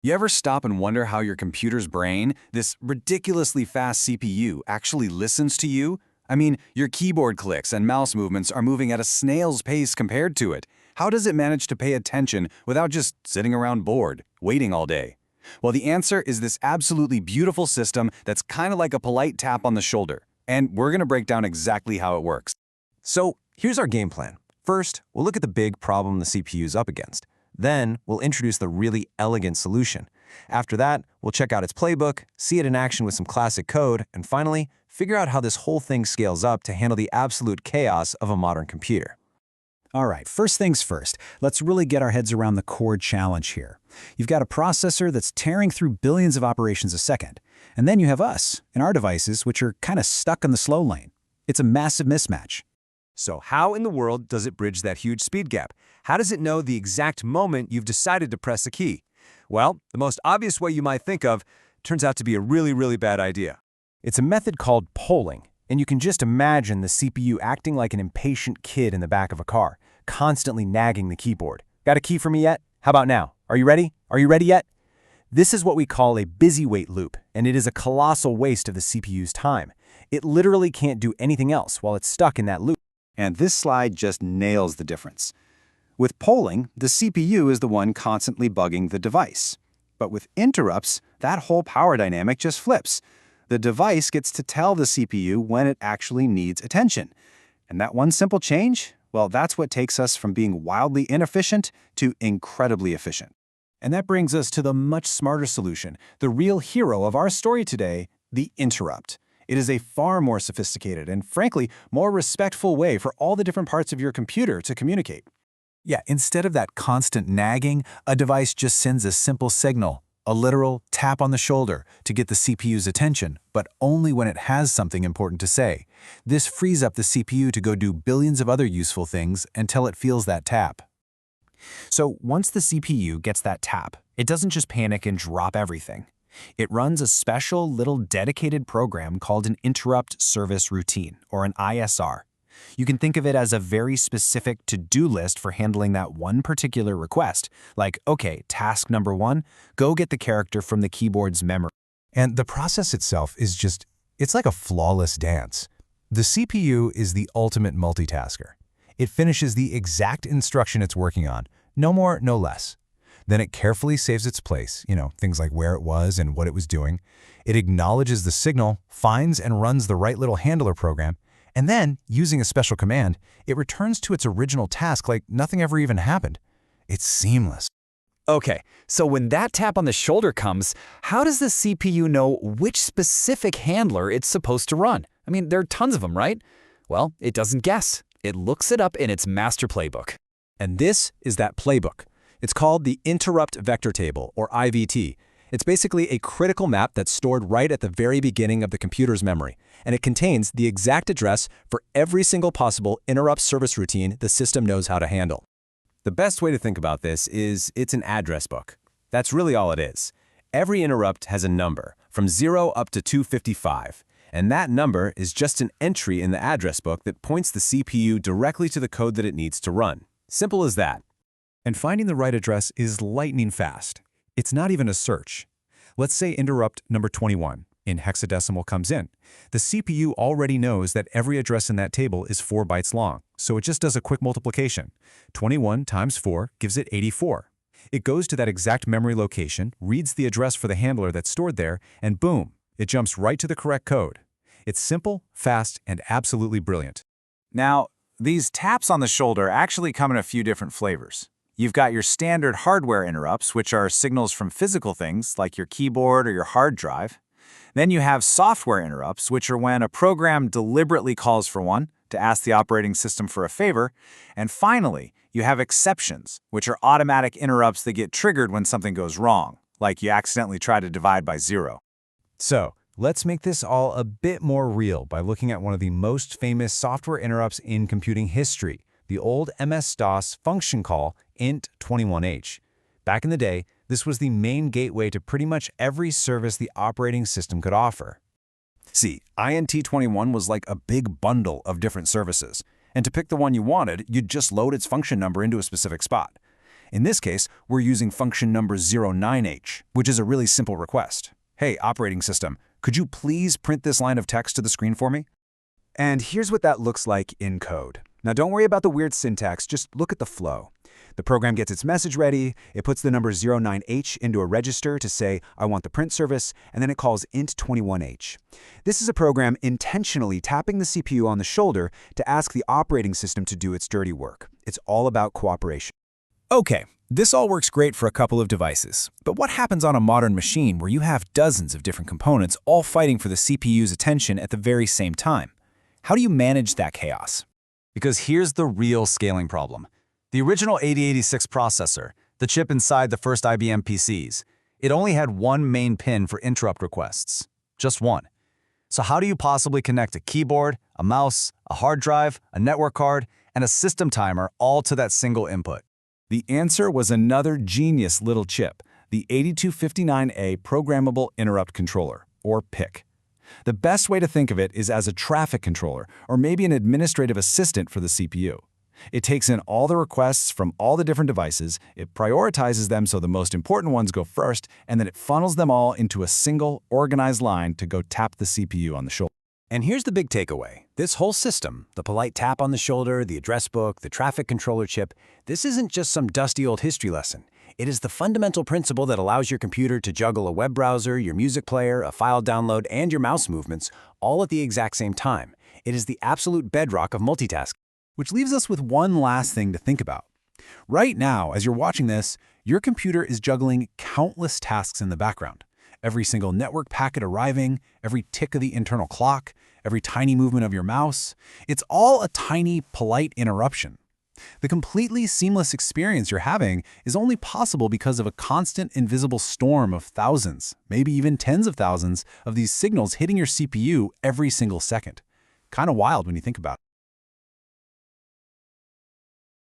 You ever stop and wonder how your computer's brain, this ridiculously fast CPU, actually listens to you? I mean, your keyboard clicks and mouse movements are moving at a snail's pace compared to it. How does it manage to pay attention without just sitting around bored, waiting all day? Well, the answer is this absolutely beautiful system that's kind of like a polite tap on the shoulder. And we're going to break down exactly how it works. So here's our game plan. First, we'll look at the big problem the CPU is up against. Then, we'll introduce the really elegant solution. After that, we'll check out its playbook, see it in action with some classic code, and finally, figure out how this whole thing scales up to handle the absolute chaos of a modern computer. All right, first things first, let's really get our heads around the core challenge here. You've got a processor that's tearing through billions of operations a second. And then you have us, and our devices, which are kind of stuck in the slow lane. It's a massive mismatch. So how in the world does it bridge that huge speed gap? How does it know the exact moment you've decided to press a key? Well, the most obvious way you might think of turns out to be a really bad idea. It's a method called polling, and you can just imagine the CPU acting like an impatient kid in the back of a car, constantly nagging the keyboard. Got a key for me yet? How about now? Are you ready? Are you ready yet? This is what we call a busy wait loop, and it is a colossal waste of the CPU's time. It literally can't do anything else while it's stuck in that loop. And this slide just nails the difference. With polling, the CPU is the one constantly bugging the device. But with interrupts, that whole power dynamic just flips. The device gets to tell the CPU when it actually needs attention. And that one simple change, well, that's what takes us from being wildly inefficient to incredibly efficient. And that brings us to the much smarter solution, the real hero of our story today, the interrupt. It is a far more sophisticated and, frankly, more respectful way for all the different parts of your computer to communicate. Yeah, instead of that constant nagging, a device just sends a simple signal, a literal tap on the shoulder, to get the CPU's attention, but only when it has something important to say. This frees up the CPU to go do billions of other useful things until it feels that tap. So once the CPU gets that tap, it doesn't just panic and drop everything. It runs a special little dedicated program called an Interrupt Service Routine, or an ISR. You can think of it as a very specific to-do list for handling that one particular request, like, okay, task number 1, go get the character from the keyboard's memory. And the process itself is just, it's like a flawless dance. The CPU is the ultimate multitasker. It finishes the exact instruction it's working on, no more, no less. Then it carefully saves its place, things like where it was and what it was doing. It acknowledges the signal, finds and runs the right little handler program, and then, using a special command, it returns to its original task like nothing ever even happened. It's seamless. Okay, so when that tap on the shoulder comes, how does the CPU know which specific handler it's supposed to run? I mean, there are tons of them, right? Well, it doesn't guess. It looks it up in its master playbook. And this is that playbook. It's called the Interrupt Vector Table, or IVT. It's basically a critical map that's stored right at the very beginning of the computer's memory, and it contains the exact address for every single possible interrupt service routine the system knows how to handle. The best way to think about this is it's an address book. That's really all it is. Every interrupt has a number, from 0 up to 255, and that number is just an entry in the address book that points the CPU directly to the code that it needs to run. Simple as that. And finding the right address is lightning fast. It's not even a search. Let's say interrupt number 21 in hexadecimal comes in. The CPU already knows that every address in that table is 4 bytes long, so it just does a quick multiplication. 21 times 4 gives it 84. It goes to that exact memory location, reads the address for the handler that's stored there, and boom, it jumps right to the correct code. It's simple, fast, and absolutely brilliant. Now, these taps on the shoulder actually come in a few different flavors. You've got your standard hardware interrupts, which are signals from physical things like your keyboard or your hard drive. Then you have software interrupts, which are when a program deliberately calls for one to ask the operating system for a favor. And finally, you have exceptions, which are automatic interrupts that get triggered when something goes wrong, like you accidentally try to divide by 0. So, let's make this all a bit more real by looking at one of the most famous software interrupts in computing history, the old MS-DOS function call int21h. Back in the day, this was the main gateway to pretty much every service the operating system could offer. See, int21 was like a big bundle of different services, and to pick the one you wanted, you'd just load its function number into a specific spot. In this case, we're using function number 09H, which is a really simple request. Hey, operating system, could you please print this line of text to the screen for me? And here's what that looks like in code. Now don't worry about the weird syntax, just look at the flow. The program gets its message ready, it puts the number 09H into a register to say, I want the print service, and then it calls int21H. This is a program intentionally tapping the CPU on the shoulder to ask the operating system to do its dirty work. It's all about cooperation. Okay, this all works great for a couple of devices. But what happens on a modern machine where you have dozens of different components all fighting for the CPU's attention at the very same time? How do you manage that chaos? Because here's the real scaling problem. The original 8086 processor, the chip inside the first IBM PCs, it only had one main pin for interrupt requests. Just one. So how do you possibly connect a keyboard, a mouse, a hard drive, a network card, and a system timer all to that single input? The answer was another genius little chip, the 8259A Programmable Interrupt Controller, or PIC. The best way to think of it is as a traffic controller, or maybe an administrative assistant for the CPU. It takes in all the requests from all the different devices, it prioritizes them so the most important ones go first, and then it funnels them all into a single, organized line to go tap the CPU on the shoulder. And here's the big takeaway. This whole system, the polite tap on the shoulder, the address book, the traffic controller chip, this isn't just some dusty old history lesson. It is the fundamental principle that allows your computer to juggle a web browser, your music player, a file download, and your mouse movements all at the exact same time. It is the absolute bedrock of multitasking. Which leaves us with one last thing to think about. Right now, as you're watching this, your computer is juggling countless tasks in the background. Every single network packet arriving, every tick of the internal clock, every tiny movement of your mouse. It's all a tiny, polite interruption. The completely seamless experience you're having is only possible because of a constant invisible storm of thousands, maybe even tens of thousands, of these signals hitting your CPU every single second. Kind of wild when you think about it.